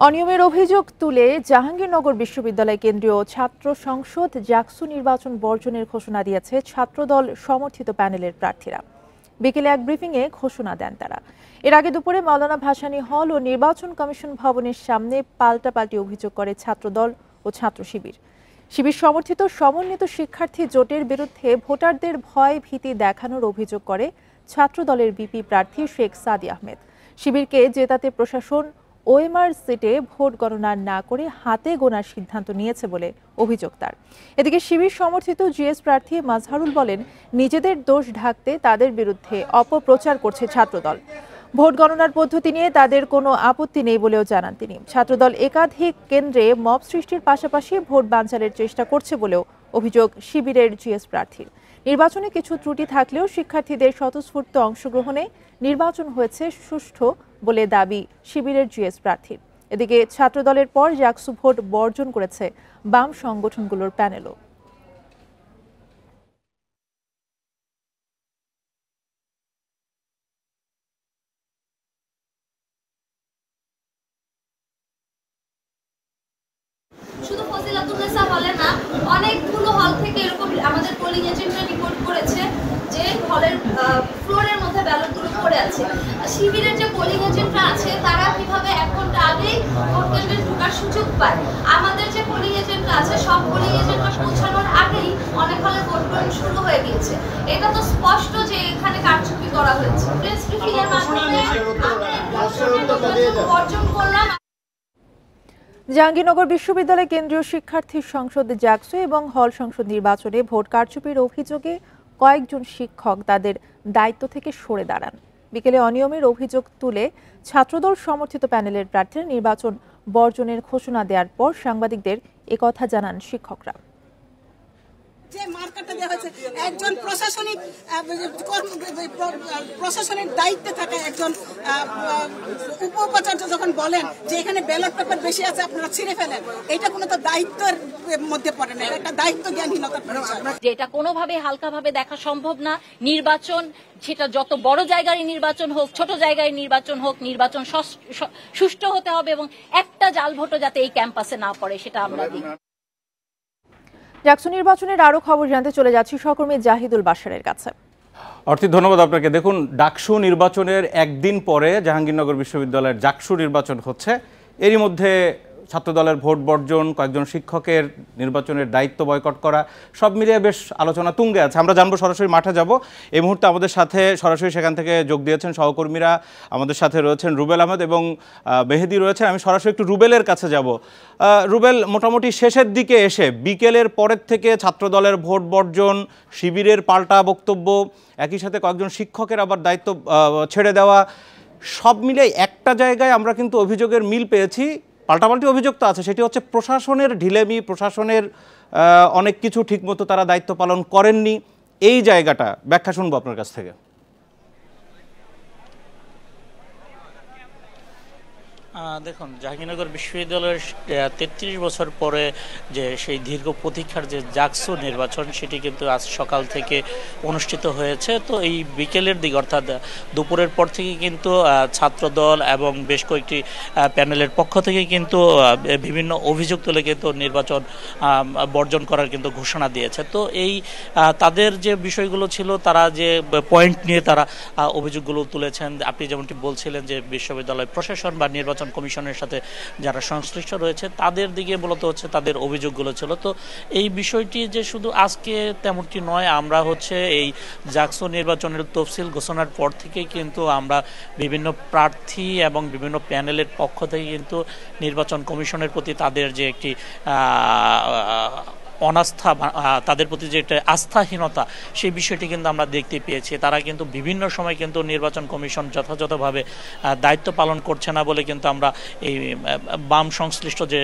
অনিয়মের অভিযোগ তুলে জাহাঙ্গীরনগর বিশ্ববিদ্যালয় কেন্দ্রীয় ছাত্র সংসদ জাকসু নির্বাচন বর্জনের ঘোষণা দিয়েছে ছাত্রদল সমর্থিত প্যানেলের প্রার্থীরা। বিকেলে এক ব্রিফিংয়ে ঘোষণা দেন তারা। এর আগে দুপুরে মাওলানা ভাসানী হল ও নির্বাচন কমিশন ভবনের সামনে পাল্টাপাল্টি অভিযোগ করে ছাত্রদল ও ছাত্র শিবির। শিবির সমর্থিত সমন্বিত শিক্ষার্থী জোটের বিরুদ্ধে ভোটারদের ভয় ভীতি দেখানোর অভিযোগ করে ছাত্রদলের বিপি প্রার্থী শেখ সাদি আহমেদ। শিবিরকে জেতাতে প্রশাসন ওএমআর সিটে ভোট গণনা না করে হাতে গোনার সিদ্ধান্ত নিয়েছে বলে অভিযোগ তার। এদিকে শিবির সমর্থিত জিএস প্রার্থী মাজহারুল বলেন, নিজেদের দোষ ঢাকতে তাদের বিরুদ্ধে অপপ্রচার করছে ছাত্রদল। ভোট গণনার পদ্ধতি নিয়ে তাদের কোনো আপত্তি নেই বলেও জানান তিনি। ছাত্রদল একাধিক কেন্দ্রে মব সৃষ্টির পাশাপাশি ভোট বানচালের চেষ্টা করছে বলেও অভিযোগ শিবিরের জিএস প্রার্থীর। নির্বাচনে কিছু ত্রুটি থাকলেও শিক্ষার্থীদের স্বতঃস্ফূর্ত অংশগ্রহণে নির্বাচন হয়েছে সুষ্ঠু বলে দাবি শিবিরের জিএস প্রার্থীর। এদিকে ছাত্রদলের পর জাকসু ভোট বর্জন করেছে বাম সংগঠনগুলোর প্যানেলও। শুধু ফজিলাতুন্নেসা হলে না, অনেকগুলো হল থেকে এরকম আমাদের পোলিং এজেন্টরা রিপোর্ট করেছে যে হলের ফ্লোরের মধ্যে ব্যালটগুলো পড়ে আছে। শিবিরের যে পোলিং এজেন্টরা আছে তারা কিভাবে 1 ঘন্টা আগেই ভোট কেন্দ্রে ঢোকার সুযোগ পায়। আমাদের যে পোলিং এজেন্টরা আছে সব পোলিং এজেন্টরা পৌঁছানোর আগেই অনেক হলে ভোট গ্রহণ শুরু হয়ে গিয়েছে। এটা তো স্পষ্ট যে এখানে কারচুপি করা হয়েছে। প্রেস ব্রিফিং এর মাধ্যমে আমরা বর্জন করলাম। জাহাঙ্গীরনগর বিশ্ববিদ্যালয় কেন্দ্রীয় শিক্ষার্থী সংসদ জাকসু এবং হল সংসদ নির্বাচনে ভোট কারচুপির অভিযোগে কয়েকজন শিক্ষক তাদের দায়িত্ব থেকে সরে দাঁড়ান। বিকেলে অনিয়মের অভিযোগ তুলে ছাত্রদল সমর্থিত প্যানেলের প্রার্থীরা নির্বাচন বর্জনের ঘোষণা দেওয়ার পর সাংবাদিকদের একথা জানান শিক্ষকরা। যে মার্কারটা দেওয়া হয়েছে, একজন প্রশাসনের দায়িত্বে থাকা একজন উপাচার্য যখন বলেন যে এখানে ব্যালট পেপার বেশি আছে আপনারা ছিঁড়ে ফেলেন, এটা কোনো তো দায়িত্বের মধ্যে পড়ে না, এটা দায়িত্ব জ্ঞানহীনতার পরিচয়। যেটা কোনোভাবে হালকাভাবে দেখা সম্ভব না। নির্বাচন সেটা যত বড় জায়গায় নির্বাচন হোক, ছোট জায়গায় নির্বাচন হোক, নির্বাচন সুষ্ঠু হতে হবে এবং একটা জাল ভোটও যাতে এই ক্যাম্পাসে না পড়ে সেটা আমরা দিই। জাকসু নির্বাচনের আরো খবর জানতে চলে যাচ্ছি সহকর্মী জাহিদুল বাশারের কাছে। অর্থী, ধন্যবাদ আপনাকে। দেখুন, ডাকসু নির্বাচনের একদিন পরে জাহাঙ্গীরনগর বিশ্ববিদ্যালয়ের জাকসু নির্বাচন হচ্ছে। এরই মধ্যে ছাত্রদলের ভোট বর্জন, কয়েকজন শিক্ষকের নির্বাচনের দায়িত্ব বয়কট করা, সব মিলিয়ে বেশ আলোচনা তুঙ্গে আছে। আমরা জানবো, সরাসরি মাঠে যাব। এই মুহূর্তে আমাদের সাথে সরাসরি সেখান থেকে যোগ দিয়েছেন সহকর্মীরা। আমাদের সাথে রয়েছেন রুবেল আহমেদ এবং মেহেদি রয়েছেন। আমি সরাসরি একটু রুবেলের কাছে যাব। রুবেল, মোটামুটি শেষের দিকে এসে বিকেলের পরের থেকে ছাত্রদলের ভোট বর্জন, শিবিরের পাল্টা বক্তব্য, একই সাথে কয়েকজন শিক্ষকের আবার দায়িত্ব ছেড়ে দেওয়া, সব মিলে একটা জায়গায় আমরা কিন্তু অভিযোগের মিল পেয়েছি। পাল্টাপাল্টি অভিযোগ তো আছে, সেটি হচ্ছে প্রশাসনের ঢিলেমি, প্রশাসনের অনেক কিছু ঠিকমতো তারা দায়িত্ব পালন করেননি। এই জায়গাটা ব্যাখ্যা শুনবো আপনার কাছ থেকে। দেখুন, জাহাঙ্গীরনগর বিশ্ববিদ্যালয়ের 33 বছর পরে যে সেই দীর্ঘ প্রতীক্ষার যে জাকসু নির্বাচন, সেটি কিন্তু আজ সকাল থেকে অনুষ্ঠিত হয়েছে। তো এই বিকেলের দিকে অর্থাৎ দুপুরের পর থেকে কিন্তু ছাত্রদল এবং বেশ কয়েকটি প্যানেলের পক্ষ থেকে কিন্তু বিভিন্ন অভিযোগ তুলে কিন্তু নির্বাচন বর্জন করার কিন্তু ঘোষণা দিয়েছে। তো এই তাদের যে বিষয়গুলো ছিল, তারা যে পয়েন্ট নিয়ে তারা অভিযোগগুলো তুলেছেন, আপনি যেমনটি বলছিলেন যে বিশ্ববিদ্যালয় প্রশাসন বা নির্বাচন কমিশনের সাথে যারা সংশ্লিষ্ট রয়েছে তাদের দিকে মূলত হচ্ছে তাদের অভিযোগগুলো ছিল। তো এই বিষয়টি যে শুধু আজকে তেমনটি নয়, আমরা হচ্ছে এই জাকসু নির্বাচনের তফসিল ঘোষণার পর থেকে কিন্তু আমরা বিভিন্ন প্রার্থী এবং বিভিন্ন প্যানেলের পক্ষ থেকে কিন্তু নির্বাচন কমিশনের প্রতি তাদের যে একটি অনাস্থা, তাদের প্রতি যে একটা আস্থাহীনতা, সেই বিষয়টি কিন্তু আমরা দেখতে পেয়েছি। তারা কিন্তু বিভিন্ন সময় কিন্তু নির্বাচন কমিশন যথাযথভাবে দায়িত্ব পালন করছে না বলে কিন্তু আমরা এই বাম সংশ্লিষ্ট যে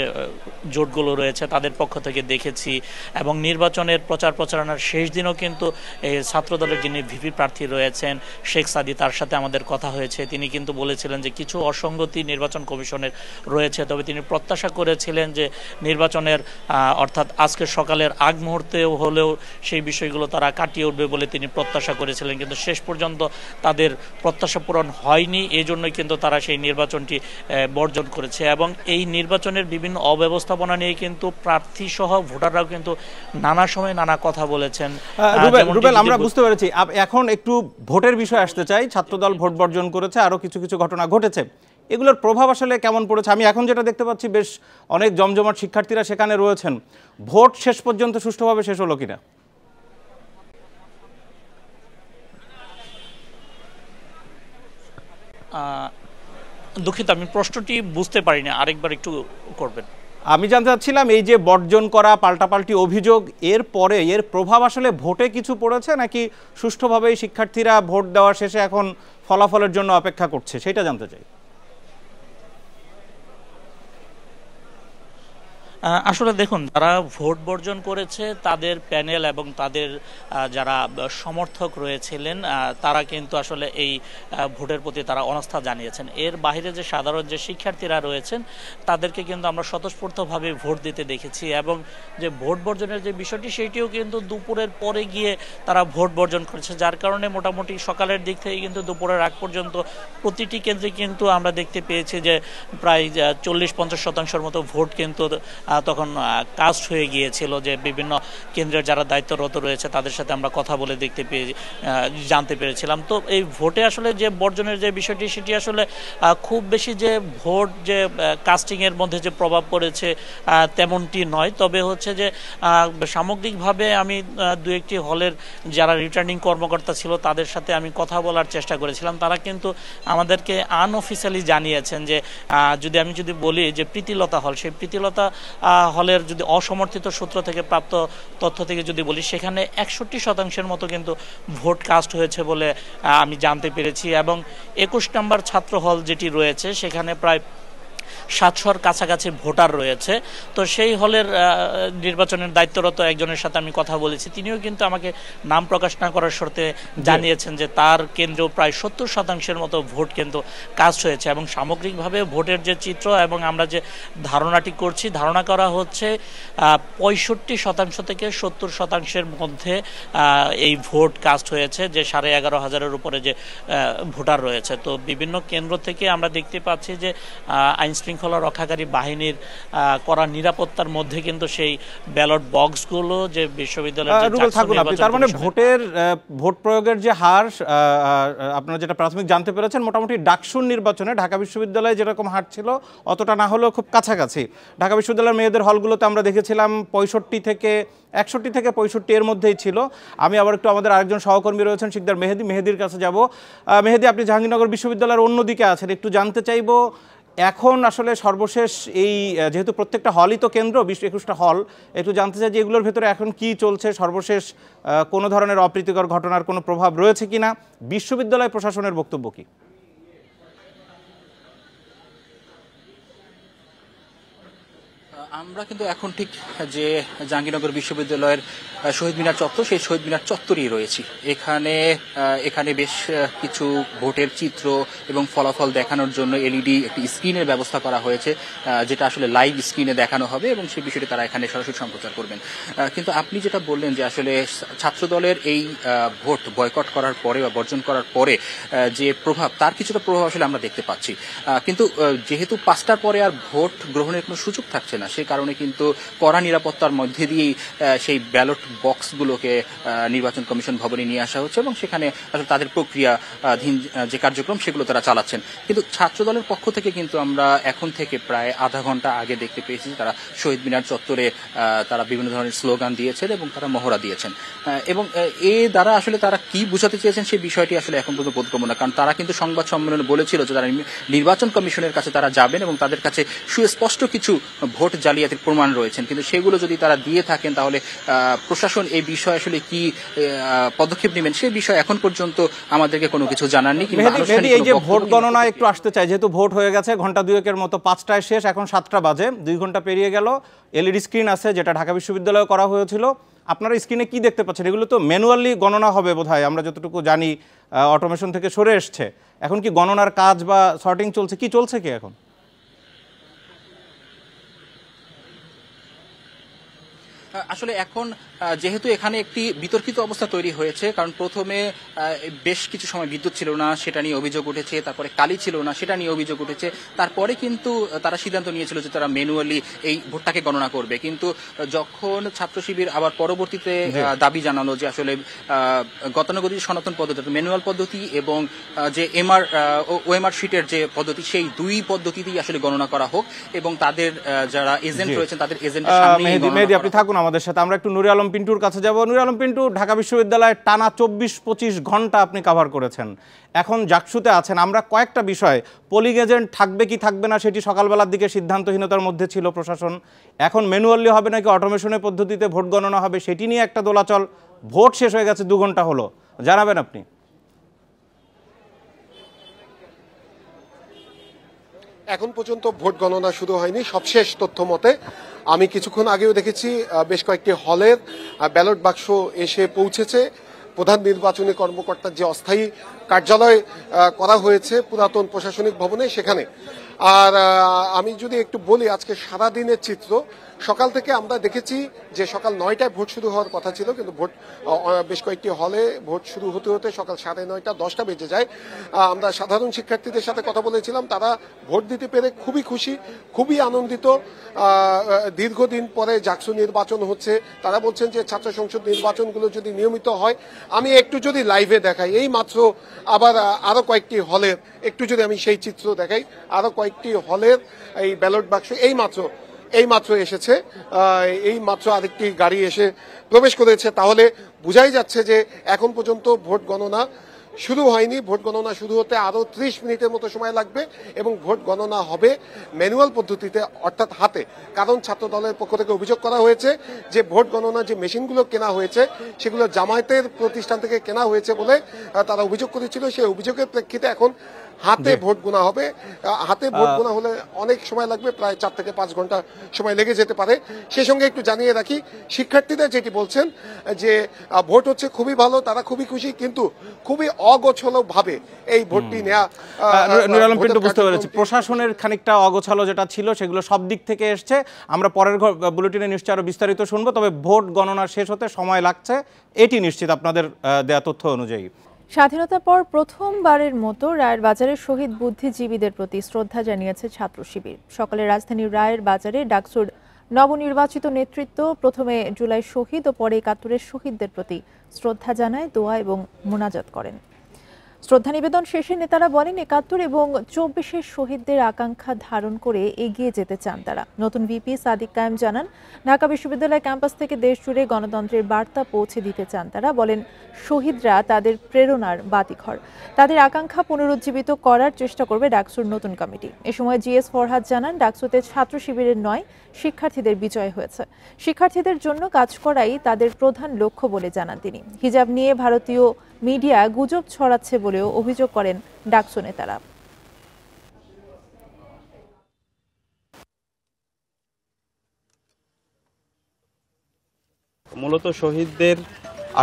জোটগুলো রয়েছে তাদের পক্ষ থেকে দেখেছি। এবং নির্বাচনের প্রচার প্রচারণার শেষ দিনও কিন্তু এই ছাত্রদলের যিনি ভিপি প্রার্থী রয়েছেন শেখ সাদি, তার সাথে আমাদের কথা হয়েছে। তিনি কিন্তু বলেছিলেন যে কিছু অসঙ্গতি নির্বাচন কমিশনের রয়েছে, তবে তিনি প্রত্যাশা করেছিলেন যে নির্বাচনের অর্থাৎ আজকে সকালে সকালের আগ মুহূর্তে হলেও সেই বিষয়গুলো তারা কাটিয়ে উঠবে বলে তিনি প্রত্যাশা করেছিলেন, কিন্তু শেষ পর্যন্ত তাদের প্রত্যাশা পূরণ হয়নি। এই জন্যই কিন্তু তারা সেই নির্বাচনটি বর্জন করেছে এবং এই নির্বাচনের বিভিন্ন অব্যবস্থাপনা নিয়ে কিন্তু প্রার্থী সহ ভোটাররাও কিন্তু নানা সময় নানা কথা বলেছেন। রুবেল, আমরা বুঝতে পেরেছি। এখন একটু ভোটের বিষয় আসতে চাই। ছাত্রদল ভোট বর্জন করেছে, আরো কিছু কিছু ঘটনা ঘটেছে, এগুলোর প্রভাব আসলে কেমন পড়েছে? আমি এখন যেটা দেখতে পাচ্ছি, বেশ অনেক জমজমাট শিক্ষার্থীরা সেখানে রয়েছেন। ভোট শেষ পর্যন্ত সুষ্ঠুভাবে শেষ হলো কিনা? দুঃখিত, আমি প্রশ্নটি বুঝতে পারিনি, আরেকবার একটু করবেন। আমি জানতে চাচ্ছিলাম, এই যে বর্জন করা, পাল্টাপাল্টি অভিযোগ, এর পরে এর প্রভাব আসলে ভোটে কিছু পড়েছে নাকি সুষ্ঠুভাবেই শিক্ষার্থীরা ভোট দেওয়ার শেষে এখন ফলাফলের জন্য অপেক্ষা করছে, সেটা জানতে চাই। আসলে দেখুন, যারা ভোট বর্জন করেছে তাদের প্যানেল এবং তাদের যারা সমর্থক রয়েছিলেন তারা কিন্তু আসলে এই ভোটের প্রতি তারা অনাস্থা জানিয়েছেন। এর বাইরে যে সাধারণ যে শিক্ষার্থীরা রয়েছেন তাদেরকে কিন্তু আমরা স্বতঃস্ফূর্তভাবে ভোট দিতে দেখেছি এবং যে ভোট বর্জনের যে বিষয়টি সেটিও কিন্তু দুপুরের পরে গিয়ে তারা ভোট বর্জন করেছে, যার কারণে মোটামুটি সকালের দিক থেকে কিন্তু দুপুরের আগ পর্যন্ত প্রতিটি কেন্দ্রে কিন্তু আমরা দেখতে পেয়েছি যে প্রায় 40-50% মতো ভোট কিন্তু তখন কাস্ট হয়ে গিয়েছিল। যে বিভিন্ন কেন্দ্রের যারা দায়িত্বরত রয়েছে তাদের সাথে আমরা কথা বলে জানতে পেরেছিলাম। তো এই ভোটে আসলে যে বর্জনের যে বিষয়টি সেটি আসলে খুব বেশি যে ভোট যে কাস্টিংয়ের মধ্যে যে প্রভাব পড়েছে তেমনটি নয়, তবে হচ্ছে যে সামগ্রিকভাবে আমি দু একটি হলের যারা রিটার্নিং কর্মকর্তা ছিল তাদের সাথে আমি কথা বলার চেষ্টা করেছিলাম। তারা কিন্তু আমাদেরকে আনঅফিসিয়ালি জানিয়েছেন যে আমি যদি বলি যে প্রীতিলতা হল, সেই প্রীতিলতা হলের যদি অসমর্থিত সূত্র থেকে প্রাপ্ত তথ্য থেকে যদি বলি, সেখানে 61% মতো কিন্তু ভোট কাস্ট হয়েছে বলে আমি জানতে পেরেছি এবং 21 নম্বর ছাত্র হল যেটি রয়েছে সেখানে প্রায় 700-র কাছাকাছি ভোটার রয়েছে। তো সেই হলের নির্বাচনের দায়িত্বরত একজনের সাথে আমি কথা বলেছি, তিনিও কিন্তু আমাকে নাম প্রকাশ না করার শর্তে জানিয়েছেন যে তার কেন্দ্রেও প্রায় 70% মতো ভোট কিন্তু কাস্ট হয়েছে এবং সামগ্রিকভাবে ভোটের যে চিত্র এবং আমরা যে ধারণাটি করছি, ধারণা করা হচ্ছে 65% থেকে 70%-এর মধ্যে এই ভোট কাস্ট হয়েছে, যে 11,500-এর উপরে যে ভোটার রয়েছে। তো বিভিন্ন কেন্দ্র থেকে আমরা দেখতে পাচ্ছি যে আইন শৃঙ্খলা রক্ষাকারী বাহিনীর করা নিরাপত্তার মধ্যে কিন্তু সেই ব্যালট বক্সগুলো যে বিশ্ববিদ্যালয়ের তার মানে ভোট প্রয়োগের যে হার আপনারা যেটা প্রাথমিক জানতে পেরেছেন, মোটামুটি ডাকসুর নির্বাচনে ঢাকা বিশ্ববিদ্যালয়ে যেরকম হার ছিল অতটা না হলেও খুব কাছাকাছি। ঢাকা বিশ্ববিদ্যালয়ের মেয়েদের হলগুলোতে আমরা দেখেছিলাম 61 থেকে 65 এর মধ্যেই ছিল। আমি আবার একটু আমাদের আরেকজন সহকর্মী রয়েছেন শিকদার মেহেদির কাছে যাব। মেহেদি, আপনি জাহাঙ্গীরনগর বিশ্ববিদ্যালয়ের অন্যদিকে আছেন, একটু জানতে চাইবো এখন আসলে সর্বশেষ এই যেহেতু প্রত্যেকটা হলই তো কেন্দ্র, 21টা হল, একটু জানতে চাই যে এগুলোর ভেতরে এখন কি চলছে, সর্বশেষ কোনো ধরনের অপ্রীতিকর ঘটনার কোনো প্রভাব রয়েছে কিনা, বিশ্ববিদ্যালয় প্রশাসনের বক্তব্য কি? আমরা কিন্তু এখন ঠিক যে জাহাঙ্গীরনগর বিশ্ববিদ্যালয়ের শহীদ মিনার চত্বর, সেই শহীদ মিনার চত্বরেই রয়েছি। এখানে বেশ কিছু ভোটের চিত্র এবং ফলাফল দেখানোর জন্য এলইডি একটি স্ক্রিনের ব্যবস্থা করা হয়েছে, যেটা আসলে লাইভ স্ক্রিনে দেখানো হবে এবং সেই বিষয়টি তারা এখানে সরাসরি সম্প্রচার করবেন। কিন্তু আপনি যেটা বললেন যে আসলে ছাত্রদলের এই ভোট বয়কট করার পরে বা বর্জন করার পরে যে প্রভাব, তার কিছুটা প্রভাব আসলে আমরা দেখতে পাচ্ছি। কিন্তু যেহেতু 5টার পরে আর ভোট গ্রহণের কোনো সুযোগ থাকছে না, সেই কারণে কিন্তু কড়া নিরাপত্তার মধ্যে দিয়েই সেই ব্যালট বক্সগুলোকে নির্বাচন কমিশন ভবনে নিয়ে আসা হচ্ছে এবং সেখানে আসলে তাদের প্রক্রিয়াধীন যে কার্যক্রম সেগুলো তারা চালাচ্ছেন। কিন্তু ছাত্রদলের পক্ষ থেকে কিন্তু আমরা এখন থেকে প্রায় আধা ঘন্টা আগে দেখতে পেয়েছি তারা শহীদ মিনার চত্বরে তারা বিভিন্ন ধরনের স্লোগান দিয়েছেন এবং তারা মহড়া দিয়েছেন এবং এ দ্বারা আসলে তারা কি বোঝাতে চেয়েছেন সেই বিষয়টি আসলে এখন পর্যন্ত বোধগম্য না। কারণ তারা কিন্তু সংবাদ সম্মেলনে বলেছিল যে তারা নির্বাচন কমিশনের কাছে তারা যাবেন এবং তাদের কাছে সুস্পষ্ট কিছু ভোট জালিয়াতির প্রমাণ রয়েছেন, কিন্তু সেগুলো যদি তারা দিয়ে থাকেন তাহলে প্রশাসন এই বিষয়ে আসলে কি পদক্ষেপ নেবেন সেই বিষয়ে এখন পর্যন্ত আমাদেরকে কোনো কিছু জানাননি। এই যে ভোট গণনা একটু আসতে চাই, যেহেতু ভোট হয়ে গেছে ঘন্টা দুয়েকের মতো, 5টায় শেষ, এখন 7টা বাজে, 2 ঘন্টা পেরিয়ে গেল। এলইডি স্ক্রিন আছে যেটা ঢাকা বিশ্ববিদ্যালয়ে করা হয়েছিল, আপনারা স্ক্রিনে কি দেখতে পাচ্ছেন? এগুলো তো ম্যানুয়ালি গণনা হবে বোধহয়, আমরা যতটুকু জানি অটোমেশন থেকে সরে এসছে। এখন কি গণনার কাজ বা সর্টিং চলছে, কি চলছে কি এখন? আসলে এখন যেহেতু এখানে একটি বিতর্কিত অবস্থা তৈরি হয়েছে, কারণ প্রথমে বেশ কিছু সময় বিদ্যুৎ ছিল না, সেটা নিয়ে অভিযোগ উঠেছে, তারপরে কালি ছিল না, সেটা নিয়ে অভিযোগ উঠেছে, তারপরে কিন্তু তারা সিদ্ধান্ত নিয়েছিল যে তারা ম্যানুয়ালি এই ভোটটাকে গণনা করবে। কিন্তু যখন ছাত্র শিবির আবার পরবর্তীতে দাবি জানালো যে আসলে গতানুগতিক সনাতন পদ্ধতি, ম্যানুয়াল পদ্ধতি এবং যে ওএমআর শিটের যে পদ্ধতি, সেই দুই পদ্ধতিতেই আসলে গণনা করা হোক এবং তাদের যারা এজেন্ট রয়েছেন তাদের এজেন্টের সামনে। মেহেদী, আপনি থাকুন আমাদের সাথে, আমরা একটু নুরে আলম পিন্টুর কাছে যাব। নুরে আলম পিন্টু, ঢাকা বিশ্ববিদ্যালয়ে টানা 24-25 ঘন্টা আপনি কভার করেছেন, এখন জাকসুতে আছেন। আমরা কয়েকটা বিষয়, পোলিং এজেন্ট থাকবে কি থাকবে না সেটি সকালবেলার দিকে সিদ্ধান্তহীনতার মধ্যে ছিল প্রশাসন, এখন ম্যানুয়ালি হবে নাকি অটোমেশনের পদ্ধতিতে ভোট গণনা হবে সেটি নিয়ে একটা দোলাচল। ভোট শেষ হয়ে গেছে 2 ঘন্টা হলো, জানাবেন আপনি। এখন পর্যন্ত ভোট গণনা শুরু হয়নি। সবশেষ তথ্য মতে আমি কিছুক্ষণ আগেও দেখেছি বেশ কয়েকটি হলের ব্যালট বাক্স এসে পৌঁছেছে। প্রধান নির্বাচনী কর্মকর্তার যে অস্থায়ী কার্যালয় করা হয়েছে পুরাতন প্রশাসনিক ভবনে, সেখানে। আর আমি যদি একটু বলি আজকে সারাদিনের চিত্র, সকাল থেকে আমরা দেখেছি যে সকাল 9টায় ভোট শুরু হওয়ার কথা ছিল, কিন্তু ভোট বেশ কয়েকটি হলে ভোট শুরু হতে হতে সকাল 9:30 10টা বেজে যায়। আমরা সাধারণ শিক্ষার্থীদের সাথে কথা বলেছিলাম, তারা ভোট দিতে পেরে খুবই খুশি, খুবই আনন্দিত। দীর্ঘদিন পরে জাকসু নির্বাচন হচ্ছে, তারা বলছেন যে ছাত্র সংসদ নির্বাচনগুলো যদি নিয়মিত হয়। আমি একটু যদি লাইভে দেখাই, এই মাত্র আবার আরো কয়েকটি হলের একটু যদি আমি সেই চিত্র দেখাই, আরো কয়েকটি হলের এই ব্যালট বাক্স এই মাত্র এসেছে, এই মাত্র আরেকটি গাড়ি এসে প্রবেশ করেছে। তাহলে বোঝাই যাচ্ছে যে এখন পর্যন্ত ভোট গণনা শুরু হয়নি। ভোট গণনা শুরু হতে আরো 30 মিনিটের মতো সময় লাগবে এবং ভোট গণনা হবে ম্যানুয়াল পদ্ধতিতে, অর্থাৎ হাতে। কারণ ছাত্র দলের পক্ষ থেকে অভিযোগ করা হয়েছে যে ভোট গণনা যে মেশিনগুলো কেনা হয়েছে সেগুলো জামায়াতের প্রতিষ্ঠান থেকে কেনা হয়েছে বলে তারা অভিযোগ করেছিল। সেই অভিযোগের প্রেক্ষিতে এখন হাতে ভোট গোনা হবে। হাতে ভোট গোনা হলে অনেক সময় লাগবে, প্রায় 4 থেকে 5 ঘন্টা সময় লেগে যেতে পারে। সেই সঙ্গে একটু জানিয়ে রাখি, শিক্ষার্থীরা যেটি বলছেন যে ভোট হচ্ছে খুবই ভালো, তারা খুবই খুশি, কিন্তু খুবই অগোছালো ভাবে এই ভোটটি নেওয়া। নুরে আলম পিন্টু, বুঝতে পেরেছি প্রশাসনের খানিকটা অগোছালো যেটা ছিল সেগুলো সব দিক থেকে এসছে। আমরা পরের বুলেটিনে নিশ্চয়ই আরো বিস্তারিত শুনবো, তবে ভোট গণনা শেষ হতে সময় লাগছে এটি নিশ্চিত আপনাদের দেয়া তথ্য অনুযায়ী। স্বাধীনতার পর প্রথমবারের মতো রায়ের বাজারের শহীদ বুদ্ধিজীবীদের প্রতি শ্রদ্ধা জানিয়েছে ছাত্র শিবির। সকালে রাজধানীর রায়ের বাজারে ডাকসুর নবনির্বাচিত নেতৃত্ব প্রথমে জুলাই শহীদ ও পরে ৭১-এর শহীদদের প্রতি শ্রদ্ধা জানায়, দোয়া এবং মোনাজাত করেন। শ্রদ্ধা নিবেদন শেষে নেতারা বলেন ৭১ এবং ২৪-এর শহীদদের আকাঙ্ক্ষা ধারণ করে এগিয়ে যেতে চান তারা। নতুন ভিপি সাদিক কায়েম জানান, ঢাকা বিশ্ববিদ্যালয় ক্যাম্পাস থেকে দেশ জুড়ে গণতন্ত্রের বার্তা পৌঁছে দিতে চান তারা। বলেন শহীদরা তাদের প্রেরণার বাতিঘর, তাদের আকাঙ্ক্ষা পুনরুজ্জীবিত করার চেষ্টা করবে ডাকসুর নতুন কমিটি। এ সময় জিএস ফরহাদ জানান, ডাকসুতে ছাত্র শিবিরের নয়, শিক্ষার্থীদের বিজয় হয়েছে। শিক্ষার্থীদের জন্য কাজ করাই তাদের প্রধান লক্ষ্য বলে জানান তিনি। হিজাব নিয়ে ভারতীয় মিডিয়া গুজব ছড়াচ্ছে বলেও অভিযোগ করেন ডাকসু নেতারা। মূলত শহীদদের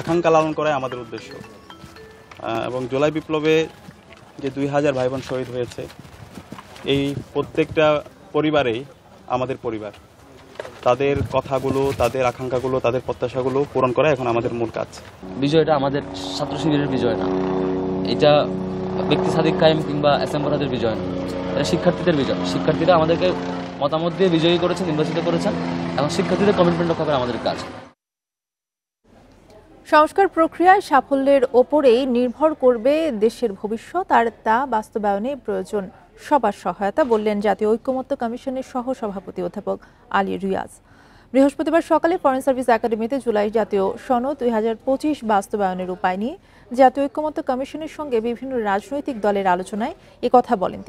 আকাঙ্ক্ষা লালন করাই আমাদের উদ্দেশ্য, এবং জুলাই বিপ্লবে যে 2000 ভাই বোন শহীদ হয়েছে, এই প্রত্যেকটা পরিবারেই আমাদের পরিবার। তাদের কথাগুলো, তাদের আকাঙ্ক্ষাগুলো, তাদের প্রত্যাশাগুলো পূরণ করা এখন আমাদের মূল কাজ। বিজয়টা আমাদের ছাত্র শিবিরের বিজয় না, এটা ব্যক্তি সাদিক কায়েম কিংবা অ্যাসেম্বলাদের বিজয় না, এটা শিক্ষার্থীদের বিজয়। শিক্ষার্থীরা আমাদেরকে মতামত দিয়ে বিজয়ী করেছেন, নির্বাচিত করেছেন, এবং শিক্ষার্থীদের কমিটমেন্ট রক্ষা করা আমাদের কাজ। সংস্কার প্রক্রিয়ায় সাফল্যের ওপরেই নির্ভর করবে দেশের ভবিষ্যৎ, আর তা বাস্তবায়নে প্রয়োজন সবার সহায়তা, বললেন জাতীয় ঐক্যমত্য কমিশনের সহসভাপতি অধ্যাপক আলী রিয়াজ। বৃহস্পতিবার সকালে ফরেন সার্ভিস একাডেমিতে জুলাই জাতীয় সনদ 2025 বাস্তবায়নের উপায় নিয়ে জাতীয় ঐক্যমত্য কমিশনের সঙ্গে বিভিন্ন রাজনৈতিক দলের আলোচনায় একথা বলেন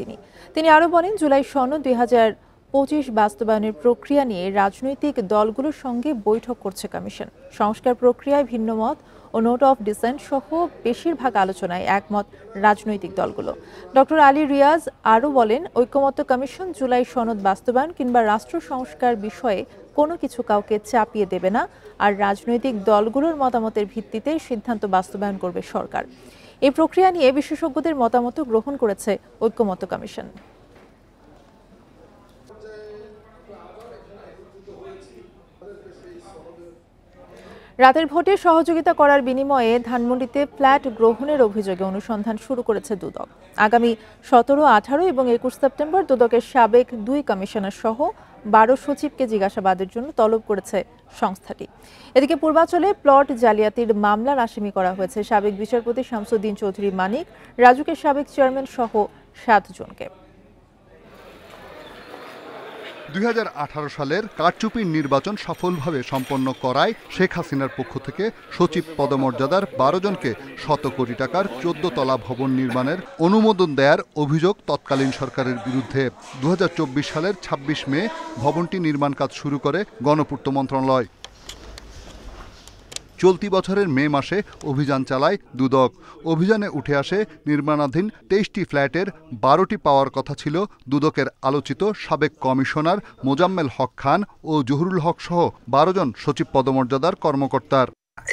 তিনি আরও বলেন, জুলাই সনদ 2025 বাস্তবায়নের প্রক্রিয়া নিয়ে রাজনৈতিক দলগুলোর সঙ্গে বৈঠক করছে কমিশন। সংস্কার প্রক্রিয়ায় ভিন্ন মত ও নোট অফ ডিসেন্ট সহ বেশিরভাগ আলোচনায় একমত রাজনৈতিক দলগুলো। ডক্টর আলী রিয়াজ আরও বলেন, ঐক্যমত্য কমিশন জুলাই সনদ বাস্তবায়ন কিংবা রাষ্ট্র সংস্কার বিষয়ে কোনো কিছু কাউকে চাপিয়ে দেবে না, আর রাজনৈতিক দলগুলোর মতামতের ভিত্তিতে সিদ্ধান্ত বাস্তবায়ন করবে সরকার। এই প্রক্রিয়া নিয়ে বিশেষজ্ঞদের মতামত গ্রহণ করেছে ঐক্যমত্য কমিশন। রাতের ভোটে সহযোগিতা করার বিনিময়ে ধানমন্ডিতে ফ্ল্যাট গ্রহণের অভিযোগে অনুসন্ধান শুরু করেছে দুদক। আগামী 17, 18 এবং 21 সেপ্টেম্বর দুদকের সাবেক 2 কমিশনার সহ 12 সচিবকে জিজ্ঞাসাবাদের জন্য তলব করেছে সংস্থাটি। এদিকে পূর্বাঞ্চলে প্লট জালিয়াতির মামলার আসামি করা হয়েছে সাবেক বিচারপতি শামসুদ্দিন চৌধুরী মানিক, রাজুকের সাবেক চেয়ারম্যান সহ 7 জনকে। 2018 সালের কারচুপির নির্বাচন সফলভাবে সম্পন্ন করায় শেখ হাসিনার পক্ষ থেকে সচিব পদমর্যাদার 12 জনকে শত কোটি টাকার 14 তলা ভবন নির্মাণের অনুমোদন দেওয়ার অভিযোগ তৎকালীন সরকারের বিরুদ্ধে। 2024 সালের 26 মে ভবনটি নির্মাণ কাজ শুরু করে গণপূর্ত মন্ত্রণালয়। চলতি বছরের মে মাসে অভিযান চালায় দুদক। অভিযানে উঠে আসে নির্মাণাধীন 23টি ফ্ল্যাটের 12টি পাওয়ার কথা ছিল দুদকের আলোচিত সাবেক কমিশনার মোজাম্মেল হক খান ও জহুরুল হক সহ 12 জন সচিব পদমর্যাদার কর্মকর্তার।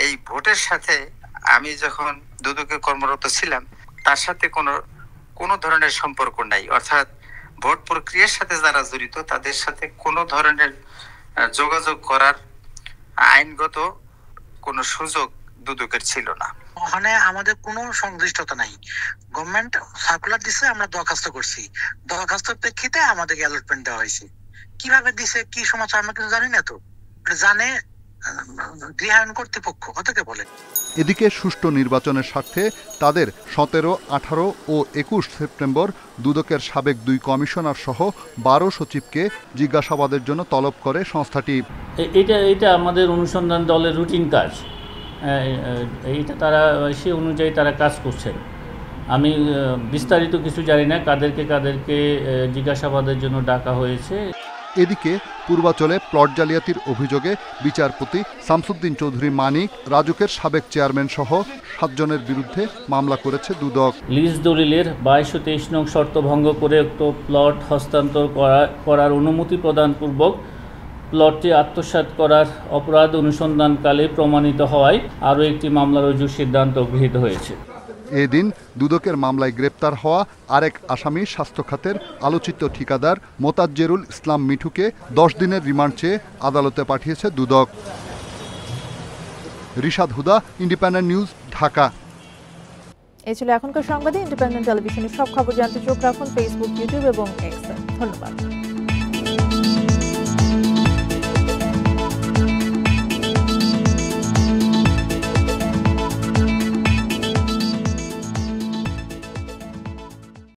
এই ভোটের সাথে আমি যখন দুদকে কর্মরত ছিলাম তার সাথে কোনো ধরনের সম্পর্ক নাই, অর্থাৎ ভোট প্রক্রিয়ার সাথে যারা জড়িত তাদের সাথে কোনো ধরনের যোগাযোগ করার আইনগত কোনো সুযোগ দুদকের ছিল না। ওখানে আমাদের কোনো সংশ্লিষ্টতা নাই। গভর্নমেন্ট সার্কুলার দিছে, আমরা দরখাস্ত করছি, দরখাস্তের প্রেক্ষিতে আমাদেরকে অ্যালটমেন্ট দেওয়া হয়েছে। কিভাবে দিছে, কি সমাচার আমরা কিছু জানি না, তো জানে গৃহায়ন কর্তৃপক্ষ, কতকে বলে। এদিকে সুষ্ঠু নির্বাচনের স্বার্থে তাদের 17, 18 ও 21 সেপ্টেম্বর দুদকের সাবেক 2 কমিশনার সহ 12 সচিবকে জিজ্ঞাসাবাদের জন্য তলব করে সংস্থাটি। এটা আমাদের অনুসন্ধান দলের রুটিন কাজ, এইটা তারা সে অনুযায়ী তারা কাজ করছেন। আমি বিস্তারিত কিছু জানি না কাদেরকে জিজ্ঞাসাবাদের জন্য ডাকা হয়েছে। এদিকে পূর্বাঞ্চলে প্লট জালিয়াতির অভিযোগে বিচারপতি শামসুদ্দিন চৌধুরী মানিক, রাজুকের সাবেক চেয়ারম্যান সহ 7 জনের বিরুদ্ধে মামলা করেছে দুদক। লিজ দলিলের 22 ও 23 নং শর্ত ভঙ্গ করে উক্ত প্লট হস্তান্তর করার অনুমতি প্রদানপূর্বক প্লটটি আত্মসাৎ করার অপরাধ অনুসন্ধানকালে প্রমাণিত হওয়ায় আরও একটি মামলা রুজুর সিদ্ধান্ত গৃহীত হয়েছে। এদিন দুদকের মামলায় গ্রেপ্তার হওয়া আরেক আসামি স্বাস্থ্য খাতের আলোচিত ঠিকাদার মোতাজ্জেরুল ইসলাম মিঠুকে 10 দিনের রিমান্ড চেয়ে আদালতে পাঠিয়েছে দুদক। রিশাদ হুদা, ইন্ডিপেন্ডেন্ট নিউজ, ঢাকা। এই ছিল এখনকার সংবাদে। ইন্ডিপেন্ডেন্ট টেলিভিশনের সব খবর জানতে চোখ রাখুন ফেসবুক, ইউটিউব এবং এক্সে। ধন্যবাদ।